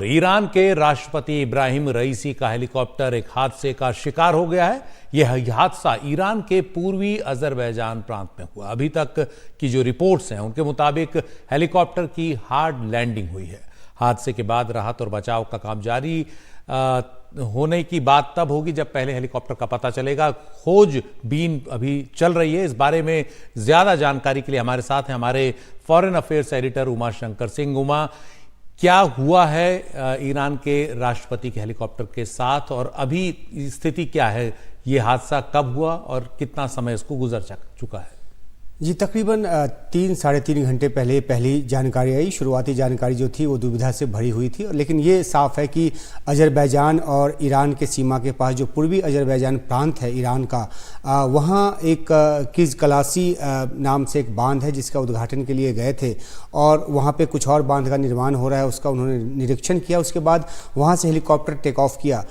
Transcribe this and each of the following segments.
Iran के राष्ट्रपति इब्राहिम रईसी का हेलीकॉप्टर एक हादसे का शिकार हो गया है। यह हादसा ईरान के पूर्वी अजरबैजान प्रांत में हुआ। अभी तक की जो रिपोर्ट्स हैं उनके मुताबिक हेलीकॉप्टर की हार्ड लैंडिंग हुई है। हादसे के बाद राहत और बचाव का काम जारी होने की बात तब होगी जब पहले हेलीकॉप्टर का पता चलेगा। खोजबीन अभी चल रही है। इस बारे में ज्यादा जानकारी के लिए हमारे साथ हैं हमारे foreign affairs editor Uma Shankar Singh. Uma, क्या हुआ है ईरान के राष्ट्रपति के हेलीकॉप्टर के साथ और अभी स्थिति क्या है? ये हादसा कब हुआ और कितना समय इसको गुजर चुका है? जी, तकरीबन 3-3.5 घंटे पहले पहली जानकारी आई। शुरुआती जानकारी जो थी वो दुविधा से भरी हुई थी, लेकिन ये साफ है कि अजरबैजान और ईरान के सीमा के पास जो पूर्वी अजरबैजान प्रांत है ईरान का, वहाँ एक किज कलासी नाम से एक बांध है जिसका उद्घाटन के लिए गए थे और वहाँ पे कुछ और बांध का निर्माण हो रहा है, उसका उन्होंने निरीक्षण किया। उसके बाद वहाँ से हेलीकॉप्टर टेक ऑफ किया।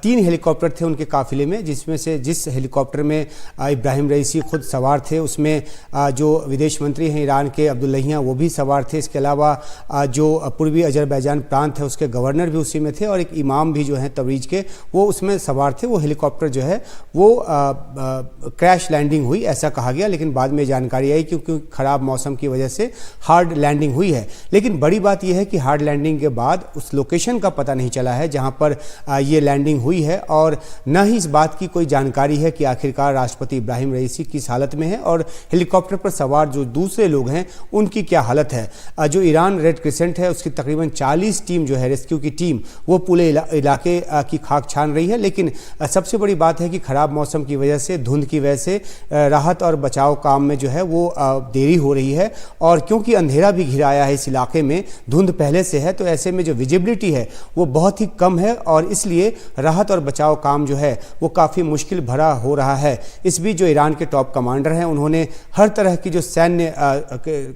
3 हेलीकॉप्टर थे उनके काफिले में, जिसमें से जिस हेलीकॉप्टर में इब्राहिम रईसी खुद सवार थे उसमें जो विदेश मंत्री हैं ईरान के अब्दुल्लाहियां वो भी सवार थे। इसके अलावा जो पूर्वी अजरबैजान प्रांत है उसके गवर्नर भी उसी में थे और एक इमाम भी जो हैं तबरीज के, वो उसमें सवार थे। वो हेलीकॉप्टर जो है वो क्रैश लैंडिंग हुई ऐसा कहा गया, लेकिन बाद में जानकारी आई क्योंकि ख़राब मौसम की वजह से हार्ड लैंडिंग हुई है। लेकिन बड़ी बात यह है कि हार्ड लैंडिंग के बाद उस लोकेशन का पता नहीं चला है जहाँ पर ये लैंडिंग हुई है, और न ही इस बात की कोई जानकारी है कि आखिरकार राष्ट्रपति इब्राहिम रईसी किस हालत में है और हेलीकॉप्टर पर सवार जो दूसरे लोग हैं उनकी क्या हालत है। जो ईरान रेड क्रिसेंट है उसकी तकरीबन 40 टीम जो है रेस्क्यू की टीम वो पूरे इलाके की खाक छान रही है। लेकिन सबसे बड़ी बात है कि खराब मौसम की वजह से, धुंध की वजह से राहत और बचाव काम में जो है वो देरी हो रही है, और क्योंकि अंधेरा भी घिराया है इस इलाके में, धुंध पहले से है, तो ऐसे में जो विजिबिलिटी है वो बहुत ही कम है और इसलिए राहत और बचाव काम जो है वो काफ़ी मुश्किल भरा हो रहा है। इस बीच जो ईरान के टॉप कमांडर हैं उन्होंने हर तरह की जो सैन्य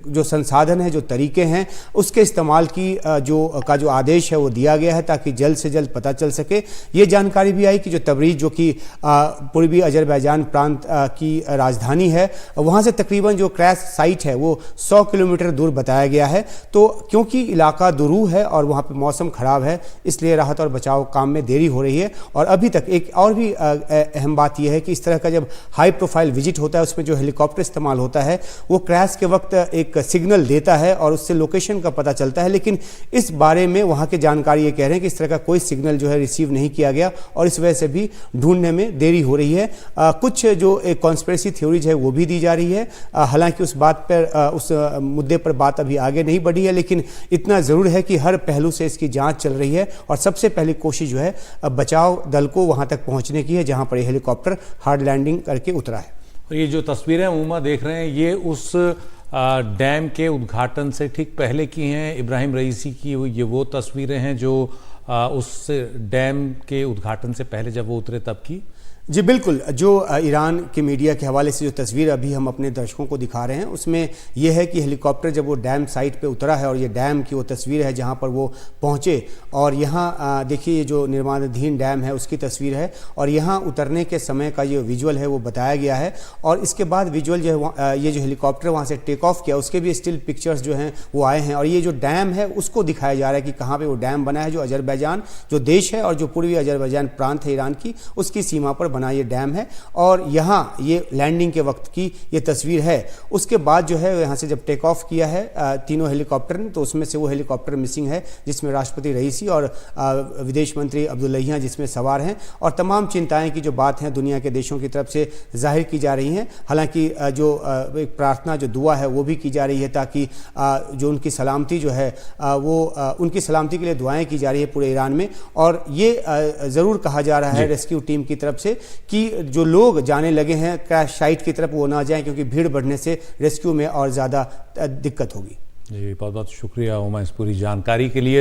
जो संसाधन है, जो तरीके हैं, उसके इस्तेमाल की जो आदेश है वो दिया गया है ताकि जल्द से जल्द पता चल सके। ये जानकारी भी आई कि जो तबरीज जो कि पूर्वी अजरबैजान प्रांत की राजधानी है, वहाँ से तकरीबन जो क्रैश साइट है वो 100 किलोमीटर दूर बताया गया है। तो क्योंकि इलाका दुरूह है और वहाँ पर मौसम ख़राब है, इसलिए राहत और बचाव काम में देरी हो रही है। और अभी तक एक और भी अहम बात यह है कि इस तरह का जब हाई प्रोफाइल विजिट होता है उसमें जो हेलीकॉप्टर इस्तेमाल होता है वो क्रैश के वक्त एक सिग्नल देता है और उससे लोकेशन का पता चलता है, लेकिन इस बारे में वहाँ के जानकारी ये कह रहे हैं कि इस तरह का कोई सिग्नल जो है रिसीव नहीं किया गया और इस वजह से भी ढूंढने में देरी हो रही है। कुछ जो एक कॉन्स्पिरेसी थ्योरीज है वो भी दी जा रही है। हालांकि उस बात पर उस मुद्दे पर बात अभी आगे नहीं बढ़ी है, लेकिन इतना ज़रूर है कि हर पहलू से इसकी जाँच चल रही है और सबसे पहली कोशिश जो है बचाव दल को वहाँ तक पहुँचने की है जहाँ पर हेलीकॉप्टर हार्ड लैंडिंग करके उतरा है। ये जो तस्वीरें उमा देख रहे हैं ये उस डैम के उद्घाटन से ठीक पहले की हैं। इब्राहिम रईसी की ये वो तस्वीरें हैं जो उस डैम के उद्घाटन से पहले जब वो उतरे तब की। जी बिल्कुल, जो ईरान के मीडिया के हवाले से जो तस्वीर अभी हम अपने दर्शकों को दिखा रहे हैं उसमें यह है कि हेलीकॉप्टर जब वो डैम साइट पे उतरा है और ये डैम की वो तस्वीर है जहां पर वो पहुंचे, और यहाँ देखिए ये जो निर्माणाधीन डैम है उसकी तस्वीर है और यहाँ उतरने के समय का ये विजुअल है वो बताया गया है। और इसके बाद विजुअल जो है ये जो हेलीकॉप्टर वहाँ से टेक ऑफ किया उसके भी स्टिल पिक्चर्स जो हैं वो आए हैं और ये जो डैम है उसको दिखाया जा रहा है कि कहाँ पर वो डैम बना है, जो अजरबैजान जो देश है और जो पूर्वी अजरबैजान प्रांत है ईरान की उसकी सीमा पर बना ये डैम है। और यहाँ ये लैंडिंग के वक्त की ये तस्वीर है। उसके बाद जो है यहाँ से जब टेक ऑफ किया है तीनों हेलीकॉप्टर ने, तो उसमें से वो हेलीकॉप्टर मिसिंग है जिसमें राष्ट्रपति रईसी और विदेश मंत्री अब्दुल्लाहियां जिसमें सवार हैं, और तमाम चिंताएं की जो बात है दुनिया के देशों की तरफ से जाहिर की जा रही हैं। हालांकि जो एक प्रार्थना जो दुआ है वो भी की जा रही है ताकि जो उनकी सलामती जो है वो उनकी सलामती के लिए दुआएं की जा रही है पूरे ईरान में। और ये ज़रूर कहा जा रहा है रेस्क्यू टीम की तरफ से कि जो लोग जाने लगे हैं क्रैश साइट की तरफ वो ना जाएं, क्योंकि भीड़ बढ़ने से रेस्क्यू में और ज़्यादा दिक्कत होगी। जी बहुत बहुत शुक्रिया उमा इस पूरी जानकारी के लिए।